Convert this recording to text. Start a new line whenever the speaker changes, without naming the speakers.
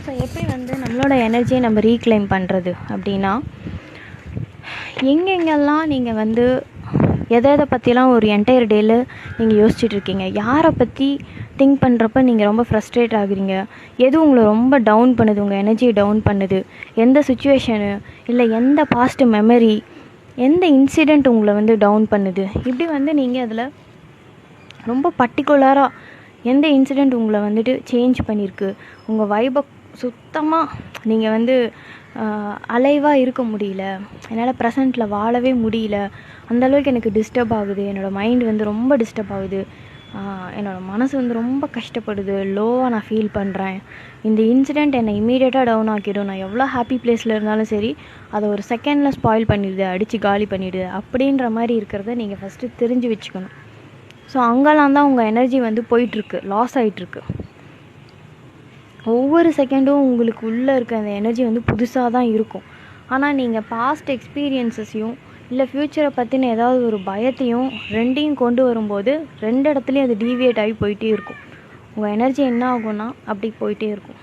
So எப்படி வந்து நம்மளோட எனர்ஜியை நம்ம ரீக்ளைம் பண்ணுறது அப்படின்னா, எங்கெங்கெல்லாம் நீங்கள் வந்து எதை பற்றிலாம் ஒரு என்டையர் டேயில் நீங்கள் யோசிச்சுட்ருக்கீங்க, யாரை பற்றி திங்க் பண்ணுறப்ப நீங்கள் ரொம்ப ஃப்ரஸ்ட்ரேட் ஆகுறீங்க, எது உங்களை ரொம்ப டவுன் பண்ணுது, உங்கள் எனர்ஜியை டவுன் பண்ணுது, எந்த சுச்சுவேஷனு இல்லை எந்த பாஸ்ட் மெமரி, எந்த இன்சிடெண்ட் உங்களை வந்து டவுன் பண்ணுது, இப்படி வந்து நீங்கள் அதில் ரொம்ப பர்டிகுலராக எந்த இன்சிடெண்ட் உங்களை வந்துட்டு சேஞ்ச் பண்ணியிருக்கு, உங்கள் வைபை சுத்தமாக நீங்கள் வந்து அலைவாக இருக்க முடியல, என்னால் ப்ரெசண்ட்டில் வாழவே முடியல, அந்தளவுக்கு எனக்கு டிஸ்டர்ப் ஆகுது, என்னோடய மைண்ட் வந்து ரொம்ப டிஸ்டர்ப் ஆகுது, என்னோடய மனசு வந்து ரொம்ப கஷ்டப்படுது, லோவாக நான் ஃபீல் பண்ணுறேன், இந்த இன்சிடெண்ட் என்னை இமீடியட்டாக டவுன் ஆக்கிடும், நான் எவ்வளோ ஹாப்பி பிளேஸில் இருந்தாலும் சரி அதை ஒரு செகண்டில் ஸ்பாயில் பண்ணிடுது, அடித்து காலி பண்ணிவிடுது அப்படின்ற மாதிரி இருக்கிறத நீங்கள் ஃபஸ்ட்டு தெரிஞ்சு வச்சுக்கணும். ஸோ அங்கெல்லாம் தான் உங்கள் எனர்ஜி வந்து போயிட்டுருக்கு, லாஸ் ஆகிட்டுருக்கு. ஒவ்வொரு செகண்டும் உங்களுக்கு உள்ளே இருக்க அந்த எனர்ஜி வந்து புதுசாக தான் இருக்கும். ஆனால் நீங்கள் பாஸ்ட் எக்ஸ்பீரியன்ஸஸையும் இல்லை ஃப்யூச்சரை பற்றின ஏதாவது ஒரு பயத்தையும் ரெண்டையும் கொண்டு வரும்போது ரெண்டு இடத்துலையும் அது டீவியேட் ஆகி போயிட்டே இருக்கும். உங்கள் எனர்ஜி என்ன ஆகும்னா அப்படி போயிட்டே இருக்கும்.